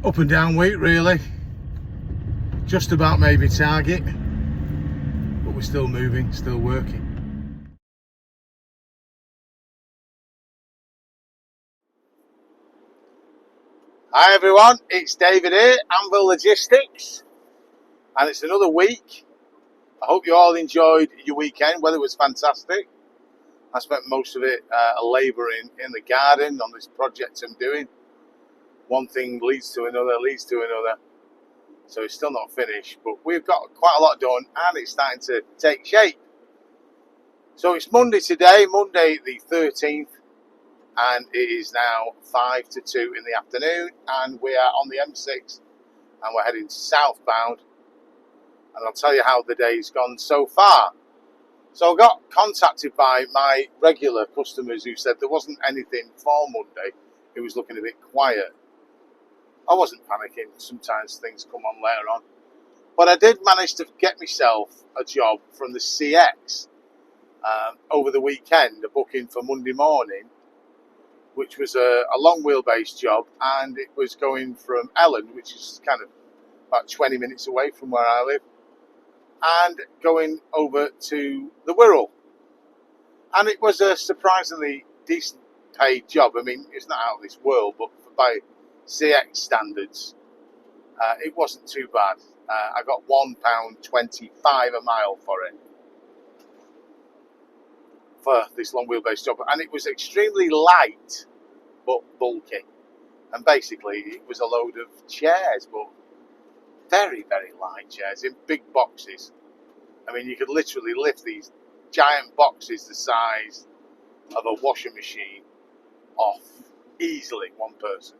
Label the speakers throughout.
Speaker 1: Up and down week really. Just about maybe target, but we're still moving, still working. Hi everyone, it's David here, Anvil Logistics, and it's another week. I hope you all enjoyed your weekend. Weather was fantastic. I spent most of it labouring in the garden on this project I'm doing. One thing leads to another. So it's still not finished, but we've got quite a lot done and it's starting to take shape. So it's Monday today, Monday the 13th, and it is now 5 to 2 in the afternoon, and we are on the M6 and we're heading southbound, and I'll tell you how the day's gone so far. So I got contacted by my regular customers who said there wasn't anything for Monday. It was looking a bit quiet. I wasn't panicking. Sometimes things come on later on. But I did manage to get myself a job from the CX over the weekend, a booking for Monday morning, which was a long wheelbase job, and it was going from Ellen, which is kind of about 20 minutes away from where I live, and going over to the Wirral. And it was a surprisingly decent paid job. I mean, it's not out of this world, but by CX standards, it wasn't too bad. I got £1.25 a mile for it, for this long wheelbase job, and it was extremely light but bulky. And basically, it was a load of chairs, but very, very light chairs in big boxes. I mean, you could literally lift these giant boxes the size of a washing machine off easily, one person.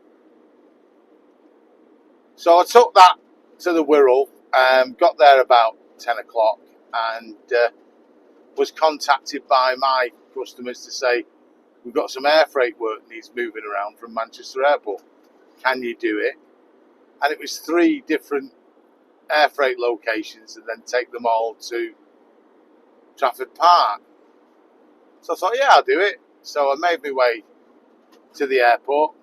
Speaker 1: So I took that to the Wirral, got there about 10 o'clock, and was contacted by my customers to say, we've got some air freight work needs moving around from Manchester Airport. Can you do it? And it was 3 different air freight locations, and then take them all to Trafford Park. So I thought, yeah, I'll do it. So I made my way to the airport,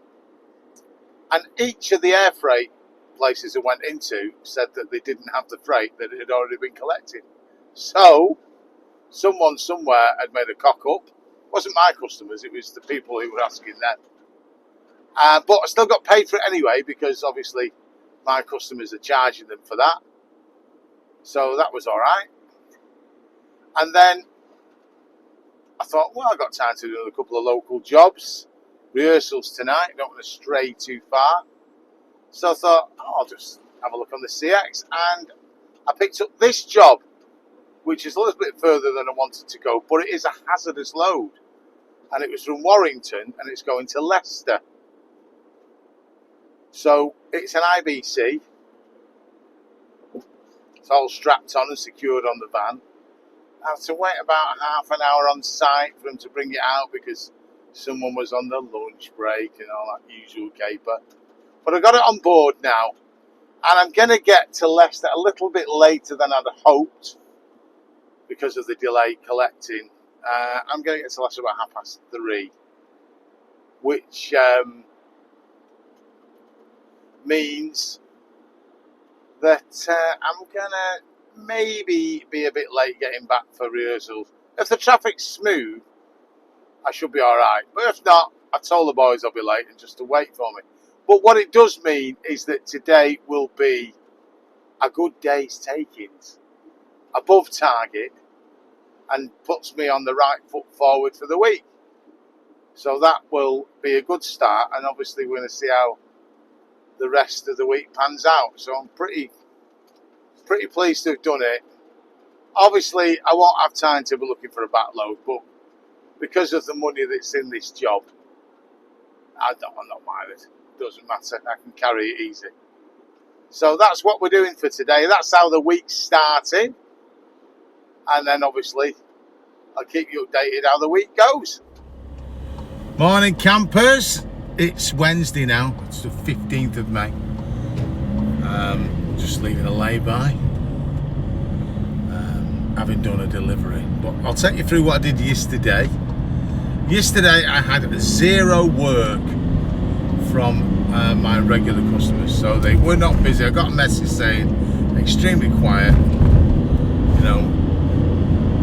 Speaker 1: and each of the air freight places I went into said that they didn't have the freight, that it had already been collected. So someone somewhere had made a cock up. It wasn't my customers, it was the people who were asking them. But I still got paid for it anyway, because obviously my customers are charging them for that. So that was all right. And then I thought, well, I've got time to do a couple of local jobs, rehearsals tonight, don't want to stray too far. So I thought, I'll just have a look on the CX, and I picked up this job, which is a little bit further than I wanted to go, but it is a hazardous load. And it was from Warrington, and it's going to Leicester. So it's an IBC. It's all strapped on and secured on the van. I had to wait about half an hour on site for them to bring it out, because someone was on the lunch break and all that usual caper. But I got it on board now, and I'm going to get to Leicester a little bit later than I'd hoped because of the delay collecting. I'm going to get to Leicester about 3:30, which means that I'm going to maybe be a bit late getting back for rehearsals. If the traffic's smooth, I should be all right. But if not, I told the boys I'll be late and just to wait for me. But what it does mean is that today will be a good day's takings, above target, and puts me on the right foot forward for the week. So that will be a good start, and obviously we're going to see how the rest of the week pans out. So I'm pretty pleased to have done it. Obviously, I won't have time to be looking for a backload, but because of the money that's in this job, I'm not minded. Doesn't matter, I can carry it easy. So that's what we're doing for today. That's how the week's starting, and then obviously I'll keep you updated how the week goes. Morning campers, it's Wednesday now, it's the 15th of May. Just leaving a lay-by, having done a delivery. But I'll take you through what I did yesterday. Yesterday I had 0 work from my regular customers, so they were not busy. I got a message saying extremely quiet, you know,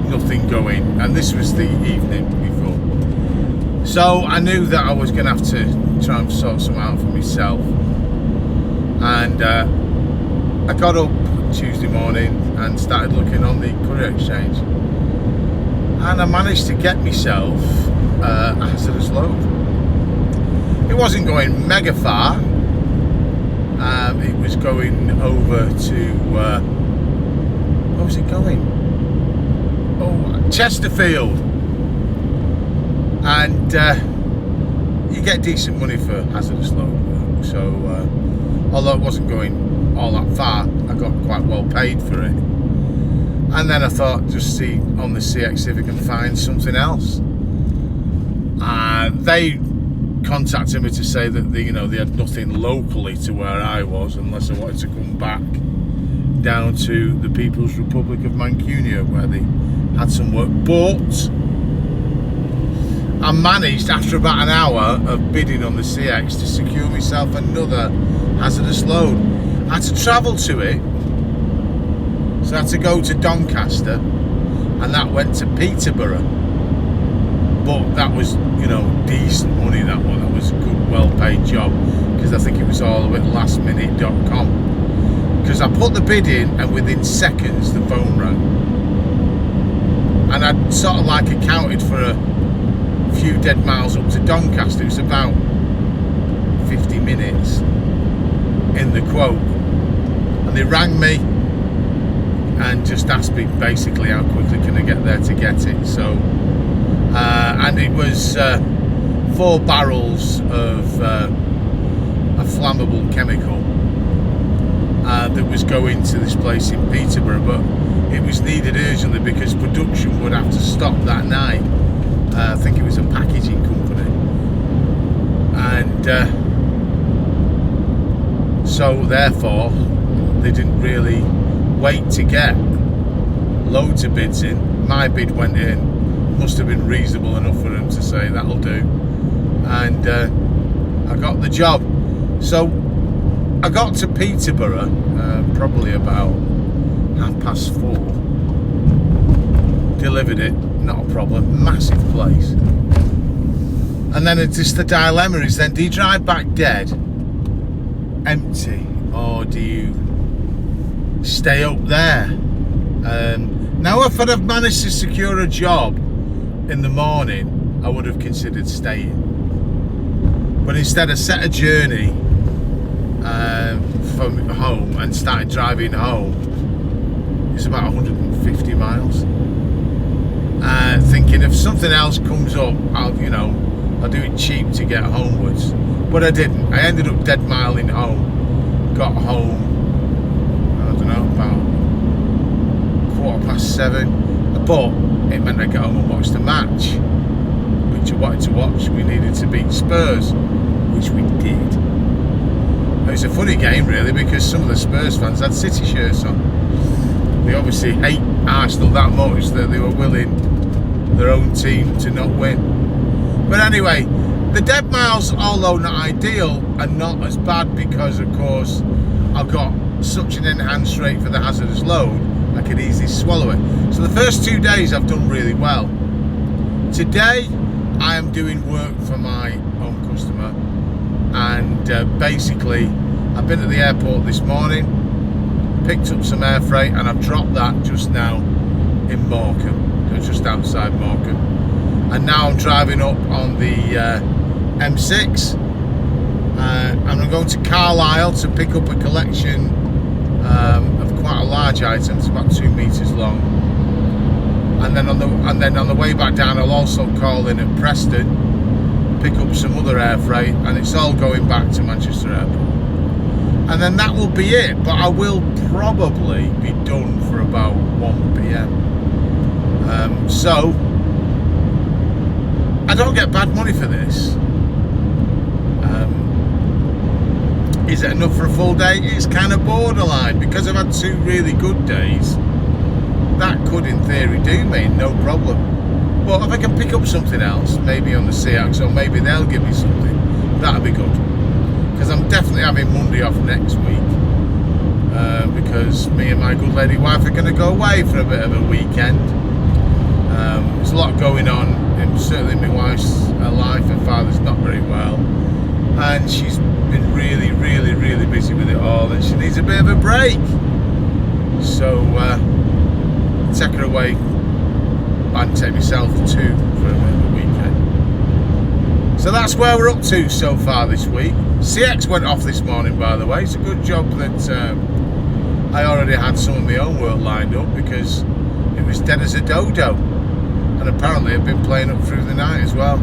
Speaker 1: nothing going, and this was the evening before. So I knew that I was going to have to try and sort some out for myself, and I got up Tuesday morning and started looking on the Courier exchange, and I managed to get myself a hazardous load. It wasn't going mega far. It was going over to where was it going? Oh, Chesterfield. And you get decent money for hazardous load work. So although it wasn't going all that far, I got quite well paid for it. And then I thought, just see on the CX if I can find something else. They contacted me to say that they had nothing locally to where I was, unless I wanted to come back down to the People's Republic of Mancunia where they had some work. But I managed, after about an hour of bidding on the CX, to secure myself another hazardous load. I had to travel to it, so I had to go to Doncaster, and that went to Peterborough. But that was, decent money, that one. That was a good, well-paid job, because I think it was all at lastminute.com. Because I put the bid in, and within seconds the phone rang. And I'd sort of like accounted for a few dead miles up to Doncaster. It was about 50 minutes in the quote. And they rang me and just asked me basically how quickly can I get there to get it. So and it was 4 barrels of a flammable chemical that was going to this place in Peterborough, but it was needed urgently because production would have to stop that night. I think it was a packaging company, and so therefore they didn't really wait to get loads of bids in. My bid went in, must have been reasonable enough for them to say that'll do, and I got the job. So I got to Peterborough probably about 4:30. Delivered it, not a problem, massive place. And then it's just the dilemma is then, do you drive back dead, empty, or do you stay up there? Now if I'd have managed to secure a job in the morning, I would have considered staying. But instead I set a journey from home and started driving home. It's about 150 miles. Thinking if something else comes up, I'll do it cheap to get homewards. But I didn't. I ended up dead miling home. Got home, I don't know, about 7:15. But it meant I got home and watched the match, which I wanted to watch. We needed to beat Spurs, which we did. It was a funny game really, because some of the Spurs fans had City shirts on. They obviously hate Arsenal that much that they were willing their own team to not win. But anyway, the dead miles, although not ideal, are not as bad because of course I've got such an enhanced rate for the hazardous load, I could easily swallow it. So the first 2 days I've done really well. Today I am doing work for my own customer, and basically I've been at the airport this morning, picked up some air freight, and I've dropped that just now in Morecambe, just outside Morecambe. And now I'm driving up on the M6, and I'm going to Carlisle to pick up a collection of quite a large item. It's about 2 meters long. And then on the way back down, I'll also call in at Preston, pick up some other air freight, and it's all going back to Manchester Airport. And then that will be it. But I will probably be done for about 1 p.m. So I don't get bad money for this. Is it enough for a full day? It's kind of borderline, because I've had 2 really good days. That could in theory do me, no problem. But if I can pick up something else, maybe on the CX, or maybe they'll give me something, that'd be good. because I'm definitely having Monday off next week, because me and my good lady wife are going to go away for a bit of a weekend. There's a lot going on, and certainly my wife's life. Her father's not very well, and she's been really busy with it all, and she needs a bit of a break. So take her away and take myself too for a bit of a weekend. So that's where we're up to so far this week. CX went off this morning, by the way. It's a good job that I already had some of my own work lined up, because it was dead as a dodo, and apparently I've been playing up through the night as well,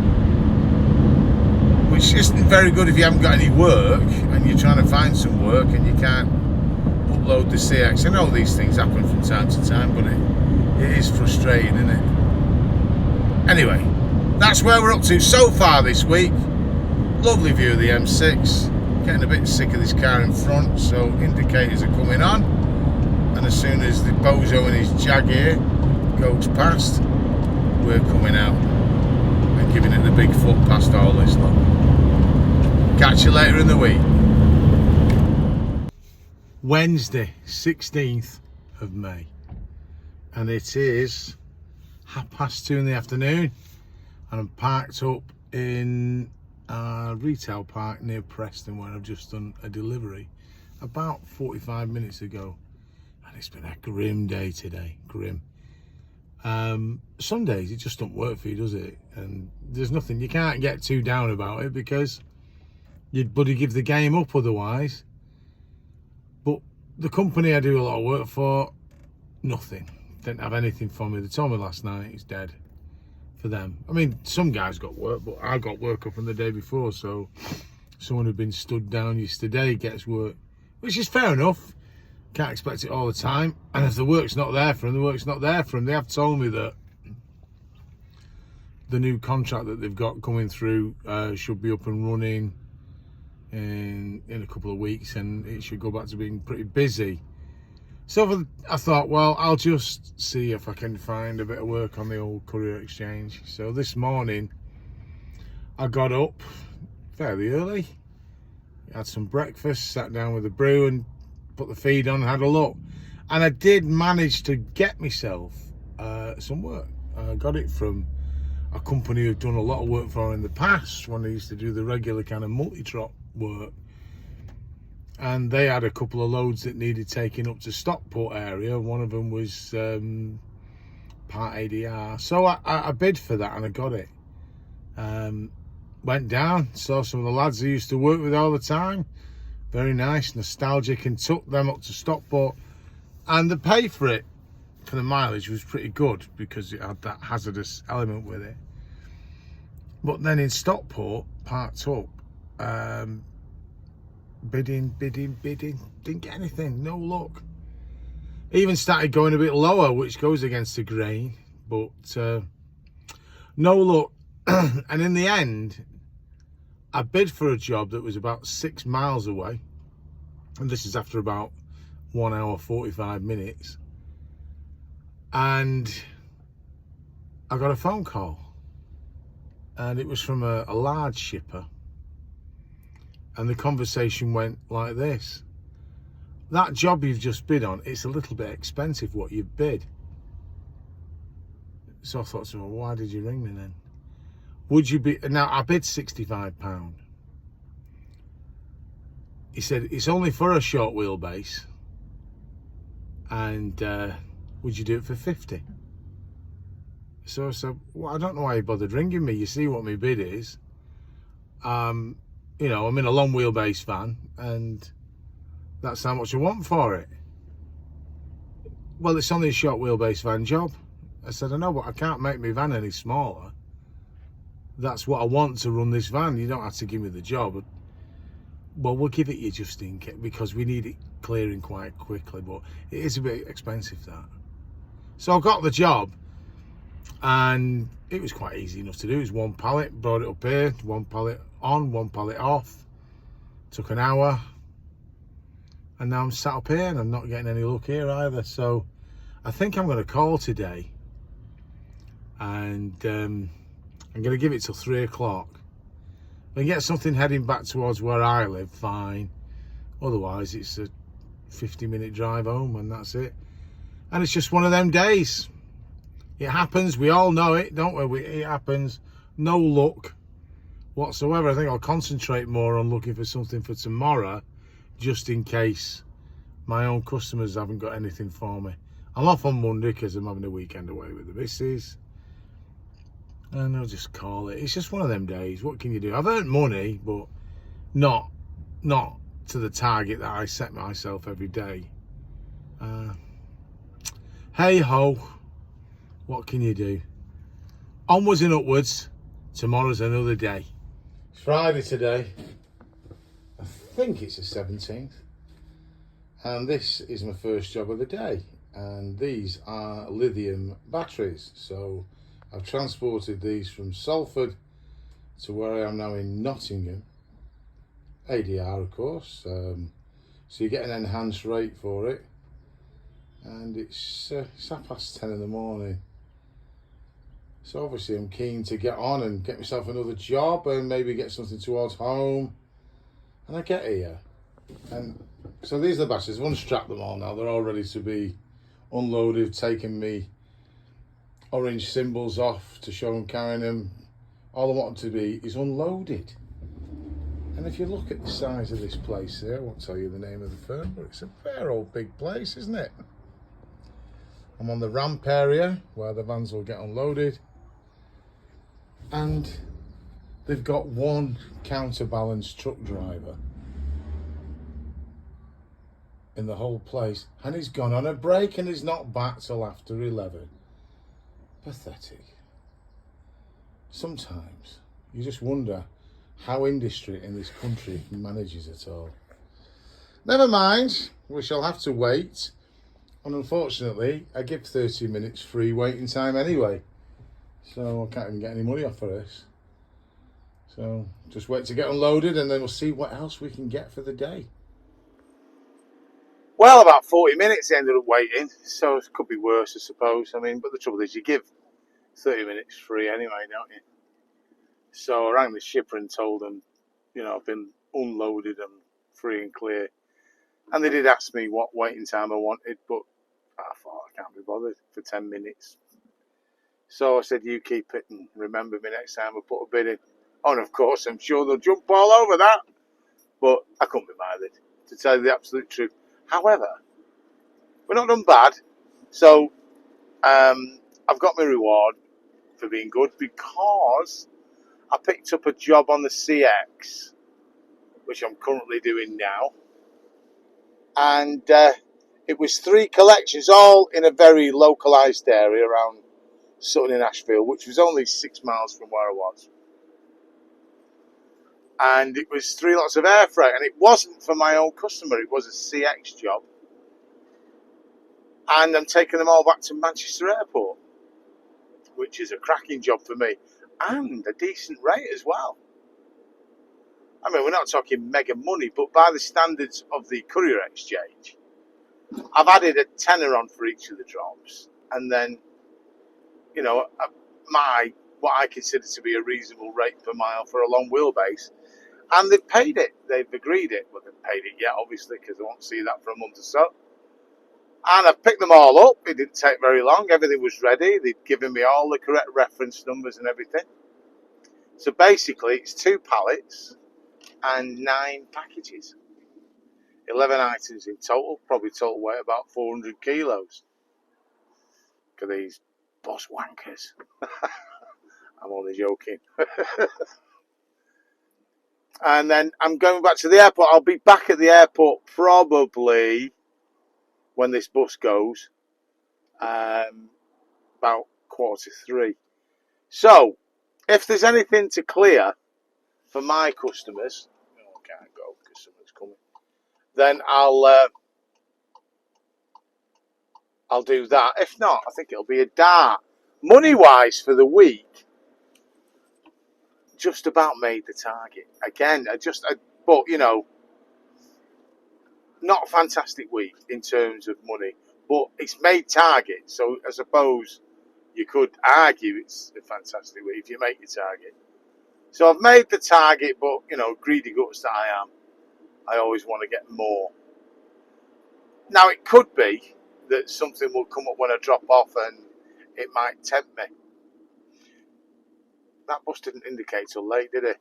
Speaker 1: which isn't very good if you haven't got any work and you're trying to find some work and you can't upload the CX. I know these things happen from time to time, but it is frustrating, isn't it? Anyway, that's where we're up to so far this week. Lovely view of the M6. Getting a bit sick of this car in front, so indicators are coming on, and as soon as the bozo in his Jag here goes past, we're coming out and giving it the big foot past all this lot. Catch you later in the week. Wednesday, 16th of May, and it is 2:30 in the afternoon, and I'm parked up in a retail park near Preston, where I've just done a delivery about 45 minutes ago, and it's been a grim day today. Grim. Some days it just don't work for you, does it? And there's nothing, you can't get too down about it, because you'd bloody give the game up otherwise. But the company I do a lot of work for, nothing. Didn't have anything for me. They told me last night it's dead for them. I mean, some guys got work, but I got work up from the day before, so someone who'd been stood down yesterday gets work, which is fair enough. Can't expect it all the time, and if the work's not there for them, the work's not there for them. They have told me that the new contract that they've got coming through should be up and running in a couple of weeks, and it should go back to being pretty busy. So I thought, well, I'll just see if I can find a bit of work on the old Courier exchange. So this morning I got up fairly early, had some breakfast, sat down with a brew and put the feed on, had a look, and I did manage to get myself some work. I got it from a company who've done a lot of work for in the past, when they used to do the regular kind of multi-trot work, and they had a couple of loads that needed taking up to Stockport area. One of them was part ADR, so I bid for that and I got it. Went down, saw some of the lads I used to work with all the time, very nice, nostalgic, and took them up to Stockport, and the pay for it, for the mileage, was pretty good, because it had that hazardous element with it. But then in Stockport, parked up, bidding, didn't get anything, no luck. Even started going a bit lower, which goes against the grain, but no luck. And in the end, I bid for a job that was about 6 miles away, and this is after about 1 hour 45 minutes, and I got a phone call, and it was from a large shipper, and the conversation went like this: that job you've just bid on, it's a little bit expensive what you've bid. So I thought, so well, why did you ring me then? Would you be, now I bid £65. He said, it's only for a short wheelbase, and would you do it for 50? So I said, well, I don't know why you bothered ringing me. You see what my bid is. You know, I'm in a long wheelbase van, and that's how much I want for it. Well, it's only a short wheelbase van job. I said, I know, but I can't make my van any smaller. That's what I want to run this van. You don't have to give me the job. Well, we'll give it you just in case, because we need it clearing quite quickly, but it is a bit expensive, that. So I got the job, and it was quite easy enough to do. It was one pallet, brought it up here, one pallet on, one pallet off. Took an hour, and now I'm sat up here, and I'm not getting any luck here either. So I think I'm going to call today, and I'm going to give it till 3 o'clock. I get something heading back towards where I live, fine. Otherwise, it's a 50-minute drive home and that's it. And it's just one of them days. It happens. We all know it, don't we? It happens. No luck whatsoever. I think I'll concentrate more on looking for something for tomorrow, just in case my own customers haven't got anything for me. I'm off on Monday because I'm having a weekend away with the missus. And I'll just call it. It's just one of them days. What can you do? I've earned money, but not to the target that I set myself every day. Hey ho, what can you do? Onwards and upwards. Tomorrow's another day. It's Friday today. I think it's the 17th. And this is my first job of the day. And these are lithium batteries. So I've transported these from Salford to where I am now in Nottingham. ADR, of course. So you get an enhanced rate for it. And it's 10:30 in the morning. So obviously I'm keen to get on and get myself another job and maybe get something towards home. And I get here. And so these are the batteries. I've unstrapped them all now. They're all ready to be unloaded, taking me orange symbols off to show I'm carrying them. All I want them to be is unloaded. And if you look at the size of this place here, I won't tell you the name of the firm, but it's a fair old big place, isn't it? I'm on the ramp area where the vans will get unloaded. And they've got one counterbalance truck driver in the whole place. And he's gone on a break and he's not back till after 11. Pathetic. Sometimes you just wonder how industry in this country manages it all. Never mind, we shall have to wait. And unfortunately, I give 30 minutes free waiting time anyway. So I can't even get any money off for this. So just wait to get unloaded and then we'll see what else we can get for the day. Well, about 40 minutes I ended up waiting. So it could be worse, I suppose. I mean, but the trouble is you give 30 minutes free anyway, don't you? So I rang the shipper and told them, you know, I've been unloaded and free and clear. And they did ask me what waiting time I wanted, but I thought I can't be bothered for 10 minutes. So I said, you keep it and remember me next time I put a bid in. Oh, and of course, I'm sure they'll jump all over that. But I couldn't be bothered, to tell you the absolute truth. However, we're not done bad. So I've got my reward for being good because I picked up a job on the CX, which I'm currently doing now. And it was 3 collections, all in a very localised area around Sutton in Ashfield, which was only 6 miles from where I was. And it was 3 lots of air freight, and it wasn't for my own customer, it was a CX job. And I'm taking them all back to Manchester Airport, which is a cracking job for me, and a decent rate as well. I mean, we're not talking mega money, but by the standards of the Courier exchange, I've added a tenner on for each of the drops, and then, you know, what I consider to be a reasonable rate per mile for a long wheelbase, and they've paid it. They've agreed it. Well, they've paid it yet, obviously, because they won't see that for a month or so. And I've picked them all up. It didn't take very long. Everything was ready. They'd given me all the correct reference numbers and everything. So basically, it's 2 pallets and 9 packages. 11 items in total. Probably total weight about 400 kilos. Look at these boss wankers. I'm only joking. And then I'm going back to the airport. I'll be back at the airport probably when this bus goes. About 2:45. So, if there's anything to clear for my customers, I can't go because someone's coming, then I'll do that. If not, I think it'll be a dart. Money-wise for the week, just about made the target. Again, but you know, not a fantastic week in terms of money, but it's made target. So I suppose you could argue it's a fantastic week if you make your target. So I've made the target, but, you know, greedy guts that I am, I always want to get more. Now, it could be that something will come up when I drop off and it might tempt me. That bus didn't indicate till late, did it?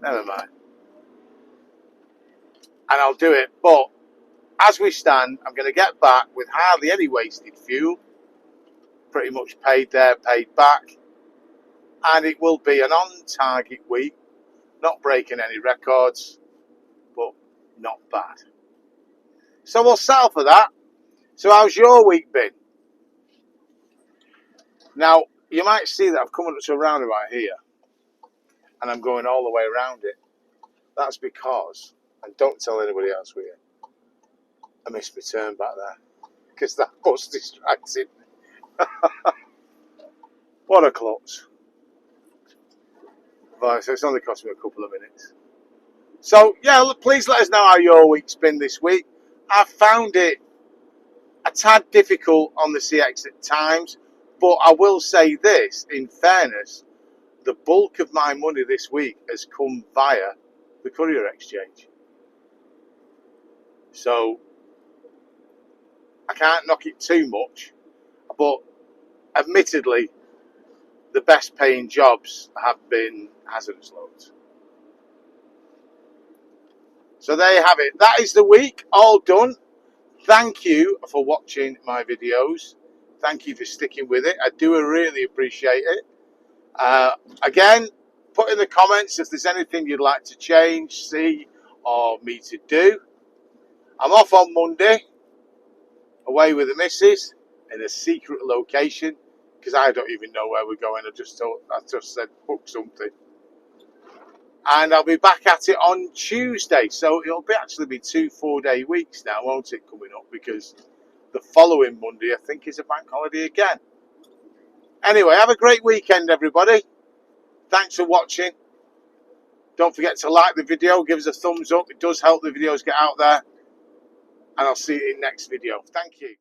Speaker 1: Never mind. And I'll do it. But as we stand, I'm going to get back with hardly any wasted fuel. Pretty much paid there, paid back. And it will be an on-target week. Not breaking any records, but not bad. So we'll settle for that. So how's your week been? Now, you might see that I've come up to a roundabout here. And I'm going all the way around it. That's because, and don't tell anybody else here, I missed my turn back there. Because that bus distracted me. What a klutz. Right, so it's only cost me a couple of minutes. So, yeah, please let us know how your week's been this week. I found it a tad difficult on the CX at times, but I will say this, in fairness, the bulk of my money this week has come via the Courier exchange. So, I can't knock it too much, but admittedly, the best paying jobs have been hazardous loads. So there you have it. That is the week, all done. Thank you for watching my videos. Thank you for sticking with it. I do really appreciate it. Again, put in the comments if there's anything you'd like to change, see, or me to do. I'm off on Monday, away with the missus, in a secret location, because I don't even know where we're going. I just said book something. And I'll be back at it on Tuesday. So it'll actually be 2 4-day weeks now, won't it, coming up? Because the following Monday, I think, is a bank holiday again. Anyway, have a great weekend, everybody. Thanks for watching. Don't forget to like the video. Give us a thumbs up. It does help the videos get out there. And I'll see you in the next video. Thank you.